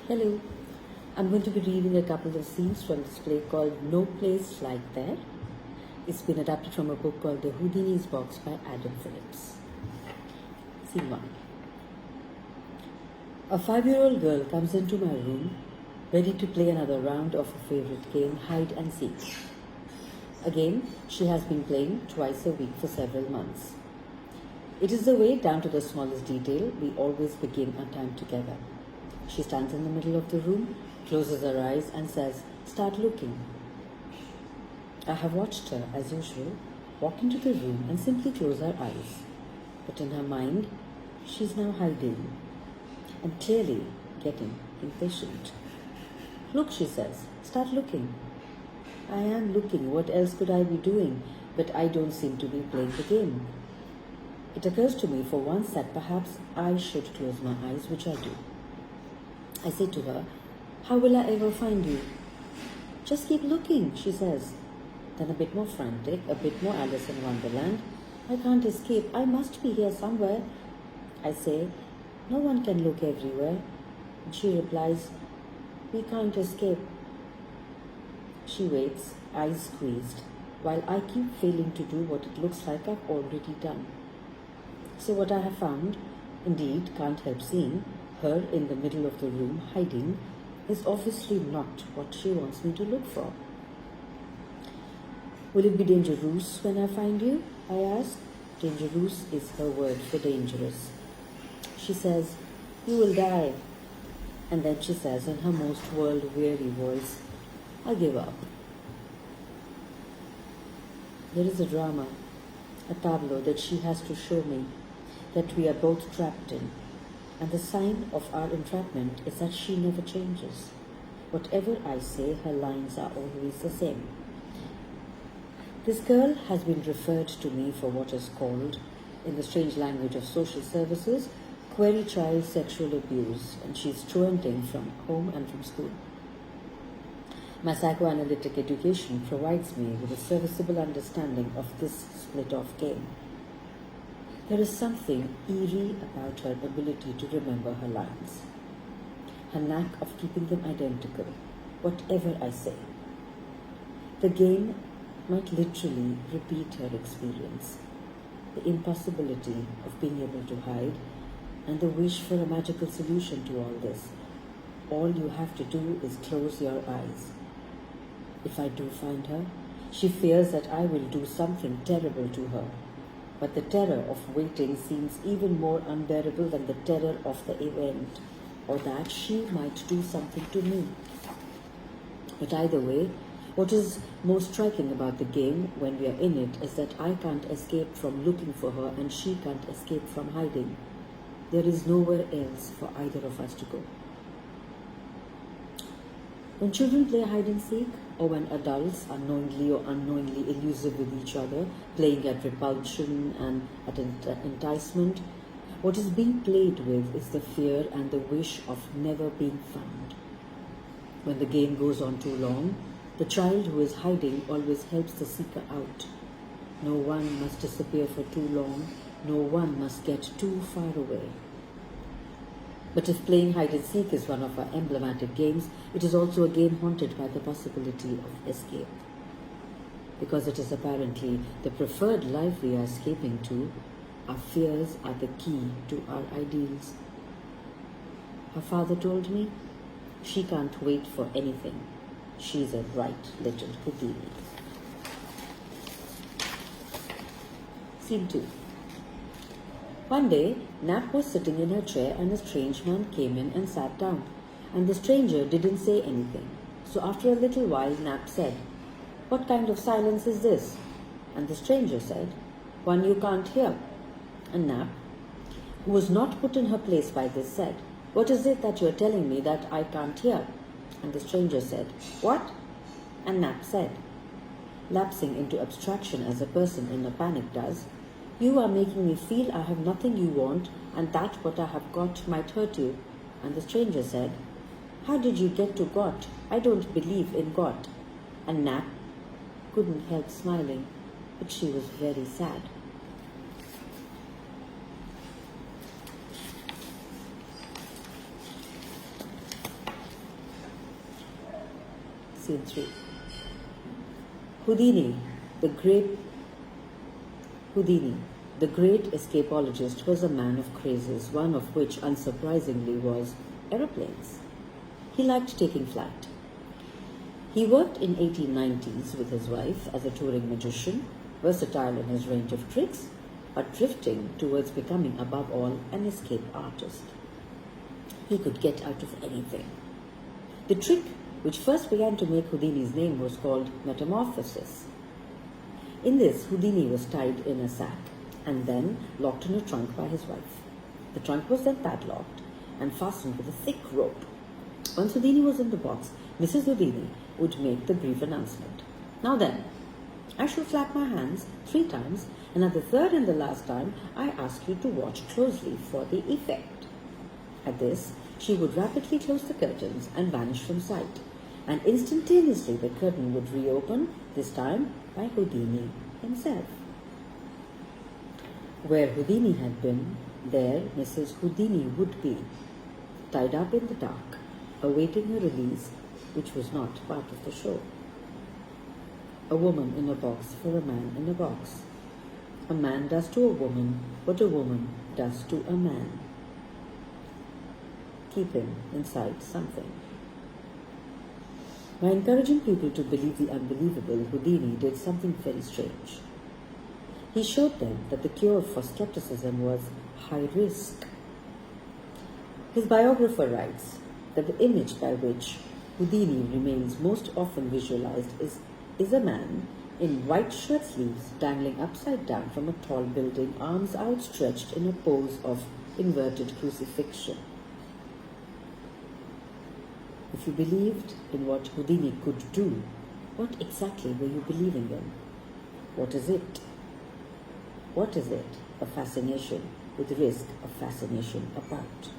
Hello, I'm going to be reading a couple of scenes from this play called No Place Like There. It's been adapted from a book called The Houdini's Box by Adam Phillips. Scene 1. A 5-year-old girl comes into my room, ready to play another round of her favorite game, hide and seek. A game she has been playing twice a week for several months. It is the way, down to the smallest detail, we always begin our time together. She stands in the middle of the room, closes her eyes and says, "Start looking." I have watched her, as usual, walk into the room and simply close her eyes. But in her mind, she's now hiding and clearly getting impatient. "Look," she says, "start looking." I am looking. What else could I be doing? But I don't seem to be playing the game. It occurs to me for once that perhaps I should close my eyes, which I do. I say to her, "How will I ever find you?" "Just keep looking," she says. Then a bit more frantic, a bit more Alice in Wonderland. "I can't escape. I must be here somewhere." I say, "No one can look everywhere." And she replies, "We can't escape." She waits, eyes squeezed, while I keep failing to do what it looks like I've already done. So what I have found, indeed can't help seeing, her in the middle of the room hiding, is obviously not what she wants me to look for. "Will it be dangerous when I find you?" I ask. Dangerous is her word for dangerous. She says, "You will die." And then she says in her most world-weary voice, "I give up." There is a drama, a tableau that she has to show me, that we are both trapped in. And the sign of our entrapment is that she never changes. Whatever I say, her lines are always the same. This girl has been referred to me for what is called, in the strange language of social services, query child sexual abuse, and she's truanting from home and from school. My psychoanalytic education provides me with a serviceable understanding of this split-off game. There is something eerie about her ability to remember her lines, her knack of keeping them identical, whatever I say. The game might literally repeat her experience, the impossibility of being able to hide, and the wish for a magical solution to all this. All you have to do is close your eyes. If I do find her, she fears that I will do something terrible to her. But the terror of waiting seems even more unbearable than the terror of the event, or that she might do something to me. But either way, what is most striking about the game when we are in it is that I can't escape from looking for her and she can't escape from hiding. There is nowhere else for either of us to go. When children play hide and seek, or when adults are knowingly or unknowingly elusive with each other, playing at repulsion and at enticement, what is being played with is the fear and the wish of never being found. When the game goes on too long, the child who is hiding always helps the seeker out. No one must disappear for too long, no one must get too far away. But if playing hide and seek is one of our emblematic games, it is also a game haunted by the possibility of escape. Because it is apparently the preferred life we are escaping to, our fears are the key to our ideals. Her father told me, she can't wait for anything. She's a right little Houdini. Scene 2. One day, Nap was sitting in her chair and a strange man came in and sat down. And the stranger didn't say anything. So after a little while, Nap said, "What kind of silence is this?" And the stranger said, "One you can't hear." And Nap, who was not put in her place by this, said, "What is it that you are telling me that I can't hear?" And the stranger said, "What?" And Nap said, lapsing into abstraction as a person in a panic does, "You are making me feel I have nothing you want, and that what I have got might hurt you." And the stranger said, "How did you get to got? I don't believe in got." And Nap couldn't help smiling, but she was very sad. Scene 3. Houdini, the great escapologist, was a man of crazes, one of which, unsurprisingly, was aeroplanes. He liked taking flight. He worked in 1890s with his wife as a touring magician, versatile in his range of tricks, but drifting towards becoming, above all, an escape artist. He could get out of anything. The trick which first began to make Houdini's name was called metamorphosis. In this, Houdini was tied in a sack and then locked in a trunk by his wife. The trunk was then padlocked and fastened with a thick rope. Once Houdini was in the box, Mrs. Houdini would make the brief announcement. Now then, I shall flap my hands 3 times, and at the third and the last time, I ask you to watch closely for the effect. At this, she would rapidly close the curtains and vanish from sight, and instantaneously the curtain would reopen, this time by Houdini himself. Where Houdini had been, there Mrs. Houdini would be, tied up in the dark, awaiting a release which was not part of the show. A woman in a box for a man in a box. A man does to a woman what a woman does to a man. Keep him inside something. By encouraging people to believe the unbelievable, Houdini did something very strange. He showed them that the cure for skepticism was high risk. His biographer writes that the image by which Houdini remains most often visualized is a man in white shirt sleeves dangling upside down from a tall building, arms outstretched in a pose of inverted crucifixion. If you believed in what Houdini could do, what exactly were you believing in? What is it? What is it? A fascination with risk, a fascination about?